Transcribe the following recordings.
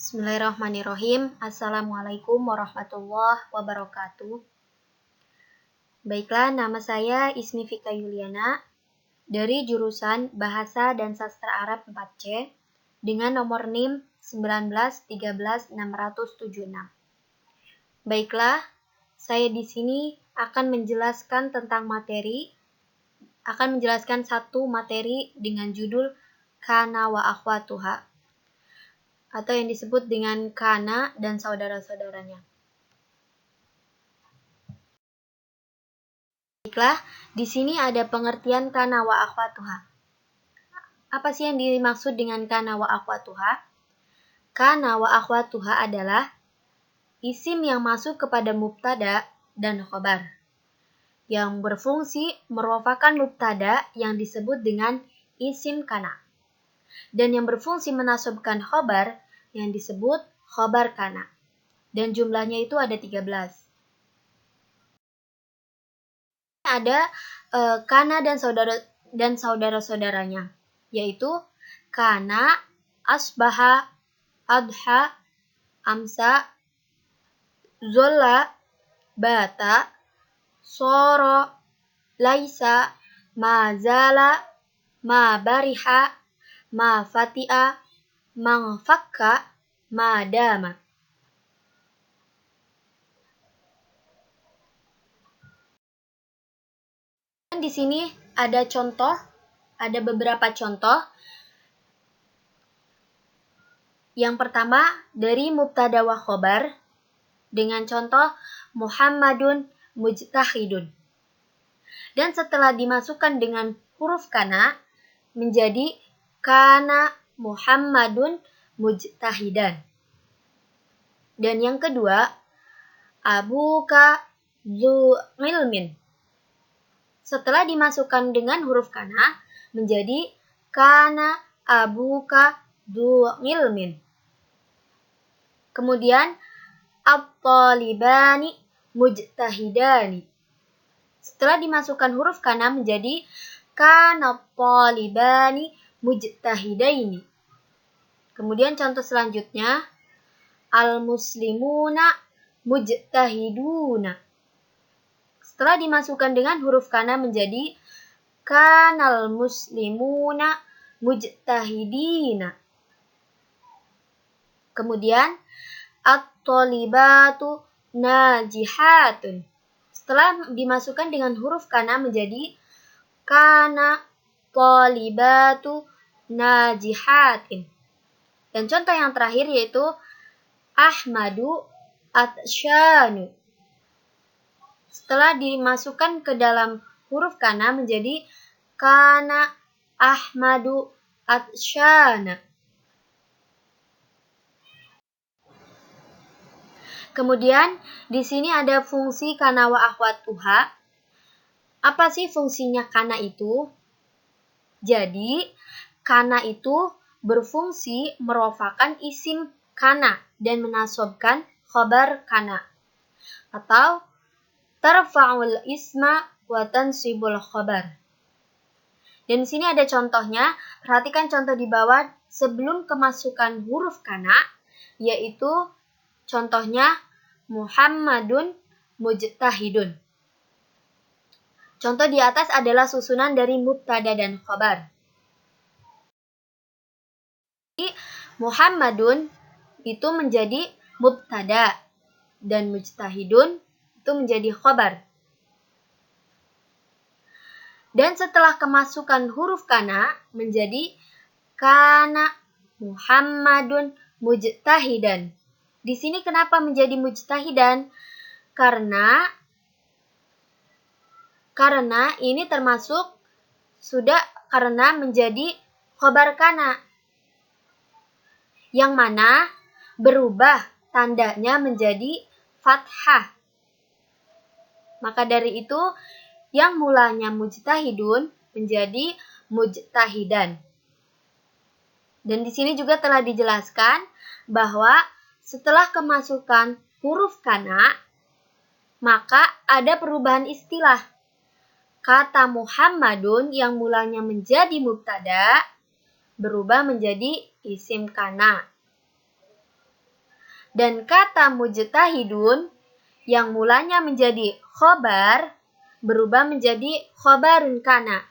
Bismillahirrahmanirrahim. Assalamualaikum warahmatullahi wabarakatuh. Baiklah, nama saya Ismi Fika Yuliana dari jurusan Bahasa dan Sastra Arab 4C dengan nomor NIM 1913676. Baiklah, saya di sini akan menjelaskan satu materi dengan judul Kana wa akhwatuha, atau yang disebut dengan kana dan saudara-saudaranya. Baiklah, di sini ada pengertian kana wa akhwatuha. Apa sih yang dimaksud dengan kana wa akhwatuha? Kana wa akhwatuha adalah isim yang masuk kepada mubtada dan khobar, yang berfungsi merupakan mubtada yang disebut dengan isim kana, dan yang berfungsi menasabkan khobar yang disebut khobar kana, dan jumlahnya itu ada 13. Ada kana dan saudara-saudaranya, yaitu kana, asbaha, adha, amsa, zolla, bata, soro, laisa, mazala, ma bariha, ma fati'a, mang fakka, ma dama. Dan di sini ada beberapa contoh. Yang pertama dari mubtada wa khobar dengan contoh Muhammadun mujtahidun. Dan setelah dimasukkan dengan huruf kana menjadi kana Muhammadun mujtahidan. Dan yang kedua, abuka dzu ilmin. Setelah dimasukkan dengan huruf kana menjadi kana abuka dzu ilmin. Kemudian at-talibani mujtahidani. Setelah dimasukkan huruf kana menjadi kana at-talibani mujtahidaini. Kemudian contoh selanjutnya, al-muslimuna mujtahiduna. Setelah dimasukkan dengan huruf kana menjadi kanal muslimuna mujtahidina. Kemudian at-thalibatu najihatun. Setelah dimasukkan dengan huruf kana menjadi kana thalibatu najihatin. Dan contoh yang terakhir yaitu Ahmadu atsyanu. Setelah dimasukkan ke dalam huruf kana menjadi kana Ahmadu atsyana. Kemudian di sini ada fungsi kana wa akhwatuha. Apa sih fungsinya kana itu? Jadi, kana itu berfungsi merupakan isim kana dan menasabkan khobar kana, atau tarfa'ul isma wa tansibul khobar. Dan di sini ada contohnya. Perhatikan contoh di bawah sebelum kemasukan huruf kana, yaitu contohnya Muhammadun mujtahidun. Contoh di atas adalah susunan dari mubtada dan khobar. Muhammadun itu menjadi mubtada dan mujtahidun itu menjadi khobar. Dan setelah kemasukan huruf kana menjadi kana Muhammadun mujtahidan. Di sini kenapa menjadi mujtahidan? Karena ini termasuk karena menjadi khobar kana, yang mana berubah tandanya menjadi fathah. Maka dari itu yang mulanya mujtahidun menjadi mujtahidan. Dan di sini juga telah dijelaskan bahwa setelah kemasukan huruf kana, maka ada perubahan istilah. Kata Muhammadun yang mulanya menjadi mubtada berubah menjadi isim kana. Dan kata mujtahidun yang mulanya menjadi khobar berubah menjadi khobarun kana.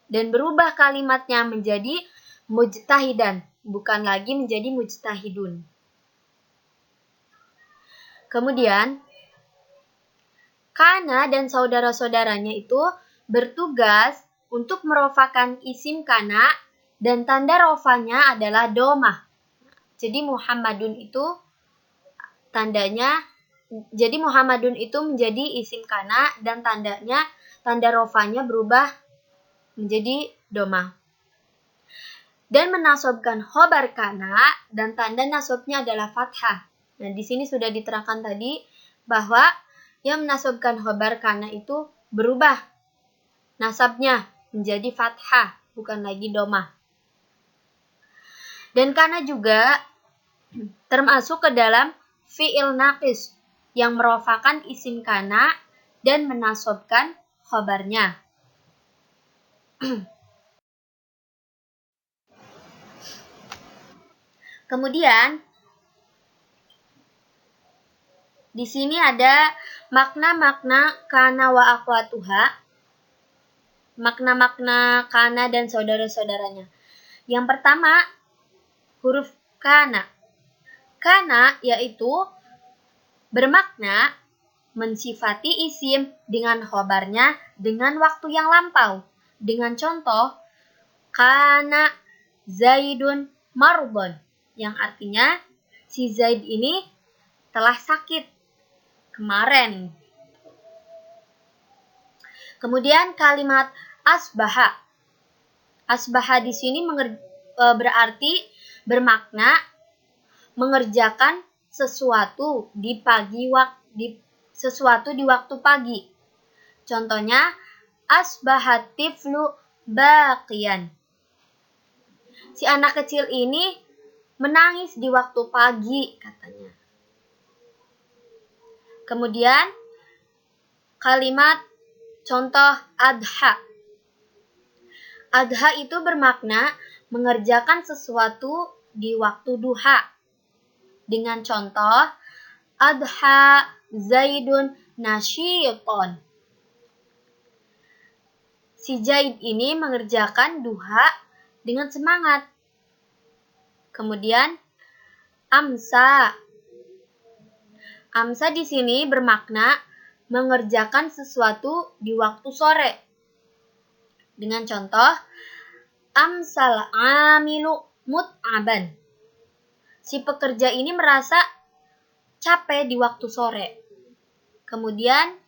Dan berubah kalimatnya menjadi mujtahidan, bukan lagi menjadi mujtahidun. Kemudian, kana dan saudara-saudaranya itu bertugas untuk merofakan isim kana dan tanda rofanya adalah domah. Jadi Muhammadun itu menjadi isim kana dan tanda rofanya berubah menjadi domah. Dan menasobkan khobar kana dan tanda nasobnya adalah fathah. Nah, di sini sudah diterangkan tadi bahwa yang menasobkan khobar kana itu berubah nasabnya menjadi fathah, bukan lagi domah. Dan kana juga termasuk ke dalam fi'il naqis yang merofakan isim kana dan menasobkan khobarnya. Kemudian di sini ada makna-makna kana wa akhwatuha, makna-makna kana dan saudara-saudaranya. Yang pertama, huruf kana. Kana yaitu bermakna mensifati isim dengan khobarnya dengan waktu yang lampau. Dengan contoh, kana Zaidun marbon, yang artinya si Zaid ini telah sakit kemarin. Kemudian kalimat asbaha. Asbaha di sini berarti bermakna mengerjakan sesuatu di waktu pagi. Contohnya asbahat tiflu baqiyan. Si anak kecil ini menangis di waktu pagi, katanya. Kemudian kalimat contoh adha. Adha itu bermakna mengerjakan sesuatu di waktu duha. Dengan contoh adha Zaidun nasyiton. Si Zaid ini mengerjakan duha dengan semangat. Kemudian amsa. Amsa di sini bermakna mengerjakan sesuatu di waktu sore. Dengan contoh amsal amilu mut'aban. Si pekerja ini merasa capek di waktu sore. Kemudian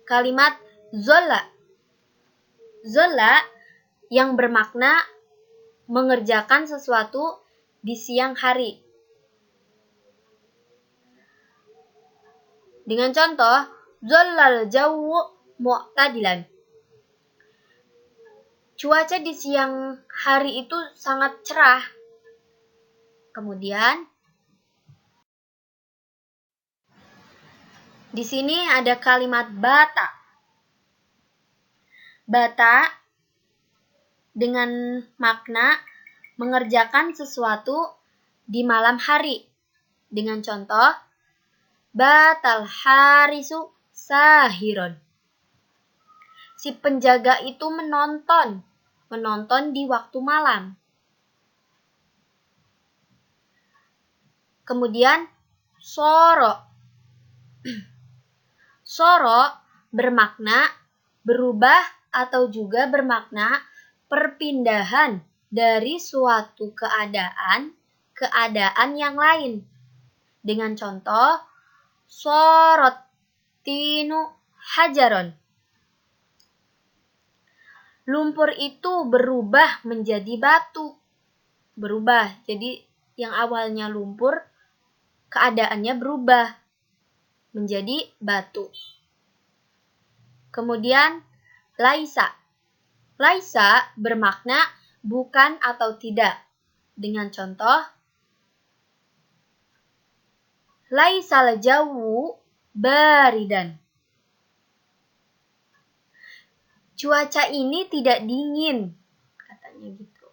kalimat zola. Zola yang bermakna mengerjakan sesuatu di siang hari. Dengan contoh, zollal jawu mu'tadilan. Cuaca di siang hari itu sangat cerah. Kemudian, di sini ada kalimat bata. Bata dengan makna mengerjakan sesuatu di malam hari. Dengan contoh, batal harisu sahiron. Si penjaga itu menonton di waktu malam. Kemudian soro. Soro bermakna berubah atau juga bermakna perpindahan dari suatu keadaan yang lain. Dengan contoh, sorot tinu hajaron. Lumpur itu berubah menjadi batu. Berubah, jadi yang awalnya lumpur, keadaannya berubah menjadi batu. Kemudian, laisa. Laisa bermakna bukan atau tidak. Dengan contoh, laisal jawu baridan. Cuaca ini tidak dingin, katanya gitu.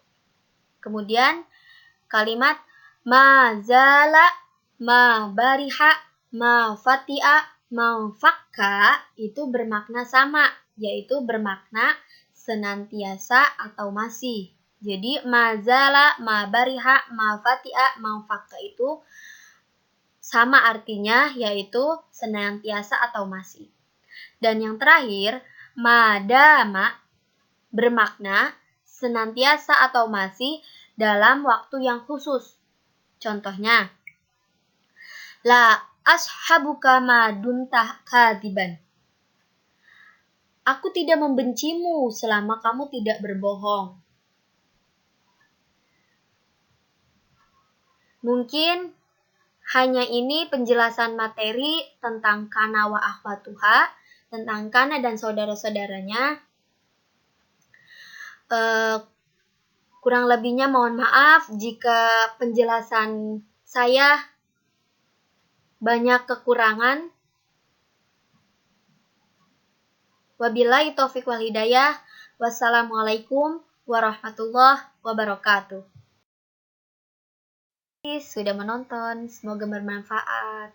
Kemudian kalimat mazala ma bariha, ma fati'a, ma fakka itu bermakna sama, yaitu bermakna senantiasa atau masih. Jadi mazala, ma bariha, ma fati'a, ma fakka itu sama artinya, yaitu senantiasa atau masih. Dan yang terakhir, madama bermakna senantiasa atau masih dalam waktu yang khusus. Contohnya, la ashabuka ma dumta kadiban. Aku tidak membencimu selama kamu tidak berbohong. Mungkin hanya ini penjelasan materi tentang kana wa akhwatuha, tentang kana dan saudara-saudaranya. Kurang lebihnya mohon maaf jika penjelasan saya banyak kekurangan. Wabillahi taufiq wal hidayah. Wassalamualaikum warahmatullahi wabarakatuh. Sudah menonton, semoga bermanfaat.